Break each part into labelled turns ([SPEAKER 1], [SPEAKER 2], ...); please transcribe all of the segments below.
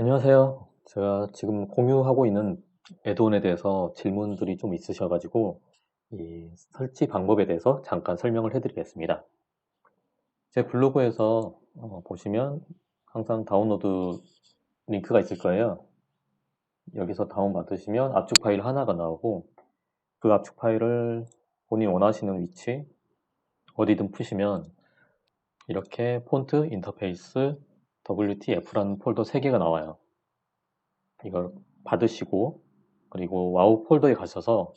[SPEAKER 1] 안녕하세요. 제가 지금 공유하고 있는 애드온에 대해서 질문들이 좀 있으셔가지고 이 설치 방법에 대해서 잠깐 설명을 해드리겠습니다. 제 블로그에서 보시면 항상 다운로드 링크가 있을 거예요. 여기서 다운받으시면 압축 파일 하나가 나오고 그 압축 파일을 본인 원하시는 위치 어디든 푸시면 이렇게 폰트, 인터페이스, WTF라는 폴더 3개가 나와요. 이걸 받으시고 그리고 와우 폴더에 가셔서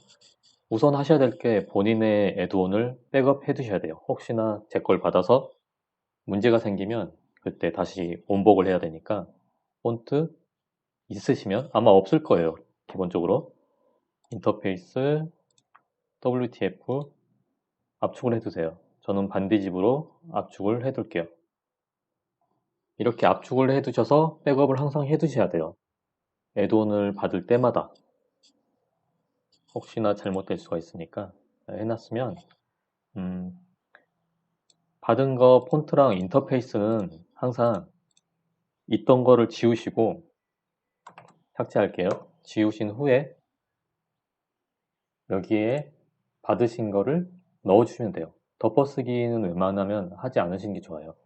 [SPEAKER 1] 우선 하셔야 될 게 본인의 애드온을 백업해 두셔야 돼요. 혹시나 제 걸 받아서 문제가 생기면 그때 다시 원복을 해야 되니까 폰트 있으시면 아마 없을 거예요. 기본적으로 인터페이스 WTF 압축을 해두세요. 저는 반디집으로 압축을 해둘게요. 이렇게 압축을 해두셔서 백업을 항상 해두셔야 돼요. 애드온을 받을 때마다 혹시나 잘못될 수가 있으니까 해놨으면 받은 거 폰트랑 인터페이스는 항상 있던 거를 지우시고 삭제할게요. 지우신 후에 여기에 받으신 거를 넣어주시면 돼요. 덮어쓰기는 웬만하면 하지 않으시는 게 좋아요.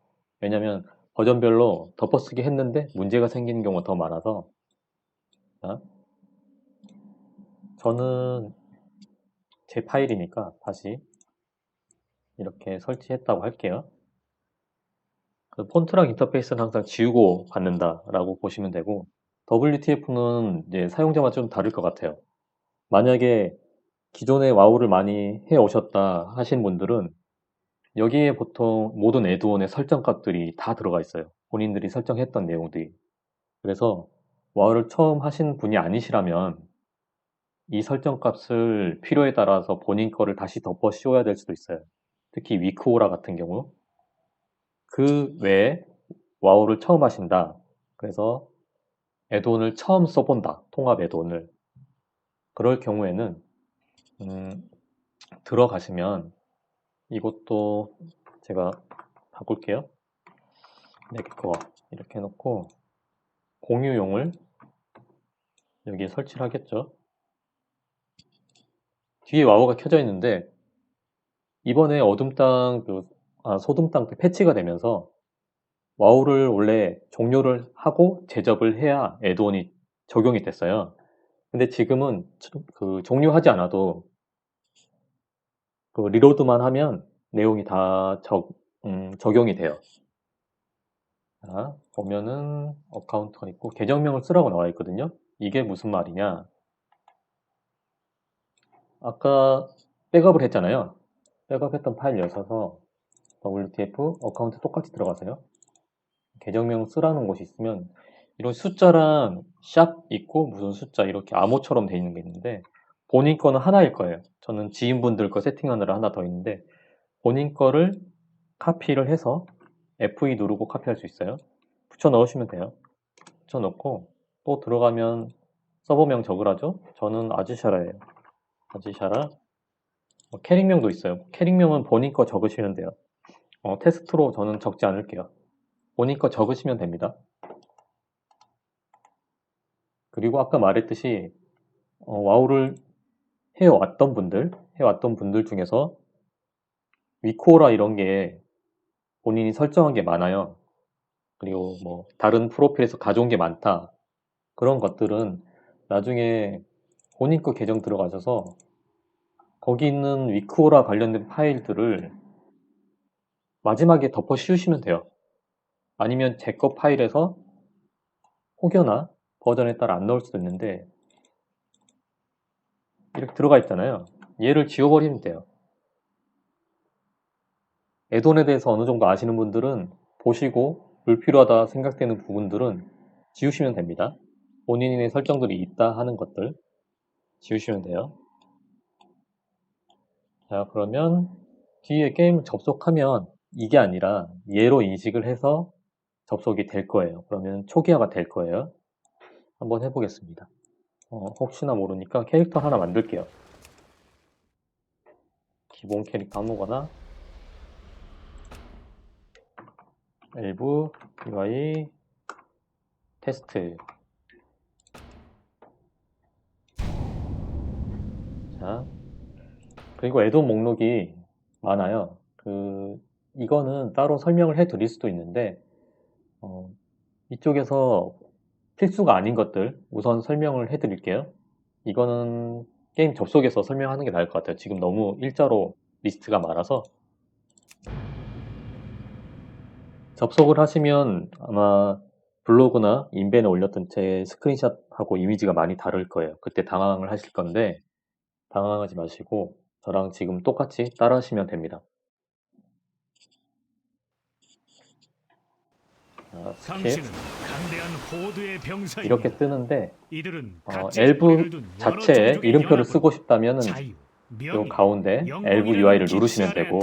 [SPEAKER 1] 왜냐면 버전별로 덮어쓰기 했는데 문제가 생기는 경우가 더 많아서. 자, 저는 제 파일이니까 다시 이렇게 설치했다고 할게요. 폰트랑 인터페이스는 항상 지우고 받는다라고 보시면 되고 WTF는 이제 사용자마다 좀 다를 것 같아요. 만약에 기존에 와우를 많이 해 오셨다 하신 분들은 여기에 보통 모든 애드온의 설정값들이 다 들어가 있어요. 본인들이 설정했던 내용들이. 그래서 와우를 처음 하신 분이 아니시라면 이 설정값을 필요에 따라서 본인 거를 다시 덮어 씌워야 될 수도 있어요. 특히 위크오라 같은 경우. 그 외에 와우를 처음 하신다. 그래서 애드온을 처음 써본다. 통합 애드온을. 그럴 경우에는 음, 들어가시면 이것도 제가 바꿀게요. 내 거 이렇게 해놓고 공유용을 여기에 설치를 하겠죠. 뒤에 와우가 켜져 있는데 이번에 어둠땅 소둠땅 패치가 되면서 와우를 원래 종료를 하고 제접을 해야 애드온이 적용이 됐어요. 근데 지금은 종료하지 않아도 리로드만 하면 내용이 다 적용이 돼요. 자, 보면은 어카운트가 있고 계정명을 쓰라고 나와 있거든요. 이게 무슨 말이냐? 아까 백업을 했잖아요. 백업했던 파일 여셔서 WTF 어카운트 똑같이 들어가세요. 계정명 쓰라는 곳이 있으면 이런 숫자랑 샵 있고 무슨 숫자 이렇게 암호처럼 돼 있는 게 있는데 본인 거는 하나일 거예요. 저는 지인분들 거 세팅하느라 하나 더 있는데 본인 거를 카피를 해서 F2 누르고 카피할 수 있어요. 붙여 넣으시면 돼요. 붙여 넣고 또 들어가면 서버명 적으라죠. 저는 아즈샤라예요. 아즈샤라. 캐릭명도 있어요. 캐릭명은 본인 거 적으시면 돼요. 테스트로 저는 적지 않을게요. 본인 거 적으시면 됩니다. 그리고 아까 말했듯이 와우를 해왔던 분들 중에서 위코라 이런 게 본인이 설정한 게 많아요. 그리고 뭐 다른 프로필에서 가져온 게 많다. 그런 것들은 나중에 본인 거 계정 들어가셔서 거기 있는 위크오라 관련된 파일들을 마지막에 덮어 씌우시면 돼요. 아니면 제 거 파일에서 혹여나 버전에 따라 안 나올 수도 있는데 이렇게 들어가 있잖아요. 얘를 지워버리면 돼요. 애돈에 대해서 어느 정도 아시는 분들은 보시고 불필요하다 생각되는 부분들은 지우시면 됩니다. 본인의 설정들이 있다 하는 것들 지우시면 돼요. 자, 그러면 뒤에 게임 접속하면 이게 아니라 얘로 인식을 해서 접속이 될 거예요. 그러면 초기화가 될 거예요. 한번 해보겠습니다. 혹시나 모르니까 캐릭터 하나 만들게요. 기본 캐릭터 아무거나 엘브 UI 테스트. 자, 그리고 애돈 목록이 많아요. 이거는 따로 설명을 해 드릴 수도 있는데, 이쪽에서 필수가 아닌 것들 우선 설명을 해 드릴게요. 이거는 게임 접속해서 설명하는 게 나을 것 같아요. 지금 너무 일자로 리스트가 많아서. 접속을 하시면 아마 블로그나 인벤에 올렸던 제 스크린샷하고 이미지가 많이 다를 거예요. 그때 당황을 하실 건데 당황하지 마시고 저랑 지금 똑같이 따라 하시면 됩니다. 스킵. 이렇게 뜨는데 엘브 자체에 이름표를 쓰고 싶다면 이 가운데 엘브 UI를 누르시면 되고,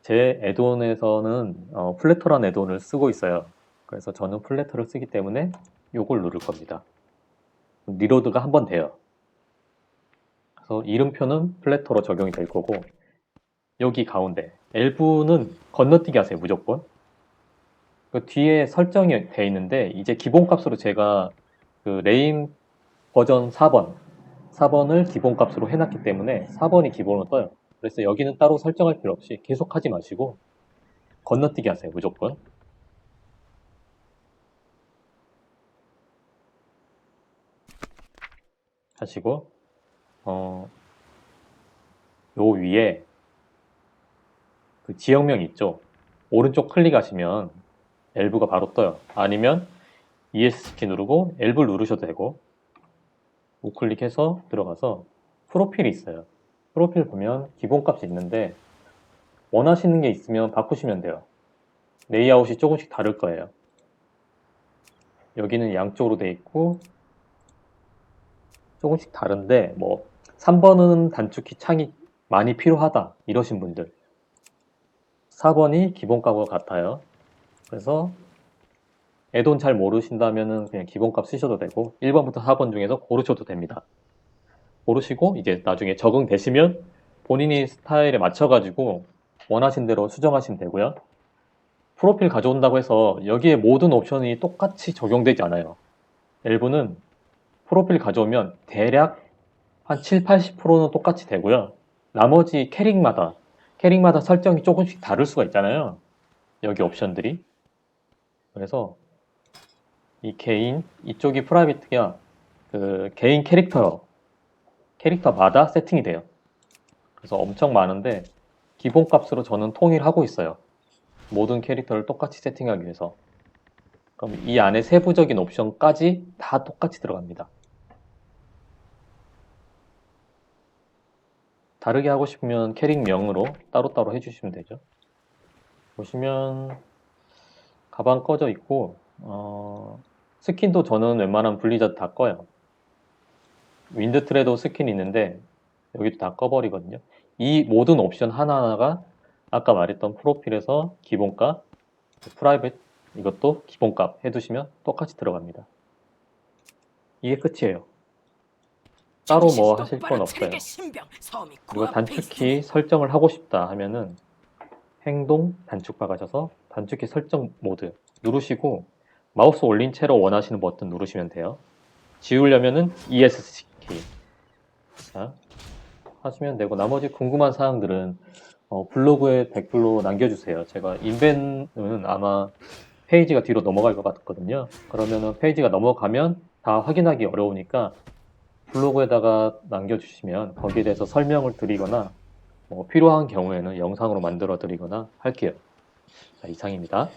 [SPEAKER 1] 제 애돈에서는 플래터라는 애돈을 쓰고 있어요. 그래서 저는 플래터를 쓰기 때문에 이걸 누를 겁니다. 리로드가 한 번 돼요. 그래서 이름표는 플래터로 적용이 될 거고, 여기 가운데 엘브는 건너뛰기 하세요. 무조건. 그 뒤에 설정이 돼 있는데 이제 기본값으로 제가 그 레임 버전 4번을 기본값으로 해놨기 때문에 4번이 기본으로 떠요. 그래서 여기는 따로 설정할 필요 없이 계속 하지 마시고 건너뛰기 하세요. 무조건. 하시고 요 위에 그 지역명 있죠? 오른쪽 클릭하시면 엘브가 바로 떠요. 아니면 ESC 누르고 엘브를 누르셔도 되고, 우클릭해서 들어가서 프로필이 있어요. 프로필 보면 기본값이 있는데 원하시는 게 있으면 바꾸시면 돼요. 레이아웃이 조금씩 다를 거예요. 여기는 양쪽으로 돼 있고 조금씩 다른데, 뭐 3번은 단축키 창이 많이 필요하다 이러신 분들, 4번이 기본값과 같아요. 그래서 애돈 잘 모르신다면 그냥 기본값 쓰셔도 되고 1번부터 4번 중에서 고르셔도 됩니다. 고르시고 이제 나중에 적응되시면 본인이 스타일에 맞춰가지고 원하신 대로 수정하시면 되고요. 프로필 가져온다고 해서 여기에 모든 옵션이 똑같이 적용되지 않아요. 엘브는 프로필 가져오면 대략 한 7, 80%는 똑같이 되고요. 나머지 캐릭마다 설정이 조금씩 다를 수가 있잖아요. 여기 옵션들이. 그래서 이 이쪽이 프라이빗가 그 개인 캐릭터마다 세팅이 돼요. 그래서 엄청 많은데 기본값으로 저는 통일하고 있어요. 모든 캐릭터를 똑같이 세팅하기 위해서. 그럼 이 안에 세부적인 옵션까지 다 똑같이 들어갑니다. 다르게 하고 싶으면 캐릭명으로 따로따로 해주시면 되죠. 보시면 가방 꺼져 있고 스킨도 저는 웬만하면 블리자드 다 꺼요. 윈드트레도 스킨이 있는데 여기도 다 꺼버리거든요. 이 모든 옵션 하나하나가 아까 말했던 프로필에서 기본값, 프라이빗 이것도 기본값 해두시면 똑같이 들어갑니다. 이게 끝이에요. 따로 뭐 하실 건 없어요. 그리고 단축키 설정을 하고 싶다 하면은 행동 단축바 가셔서 단축키 설정 모드 누르시고 마우스 올린 채로 원하시는 버튼 누르시면 돼요. 지우려면은 ESC 키 하시면 되고, 나머지 궁금한 사항들은 블로그에 댓글로 남겨주세요. 제가 인벤은 아마 페이지가 뒤로 넘어갈 것 같거든요. 그러면은 페이지가 넘어가면 다 확인하기 어려우니까 블로그에다가 남겨주시면 거기에 대해서 설명을 드리거나 필요한 경우에는 영상으로 만들어 드리거나 할게요. 자, 이상입니다.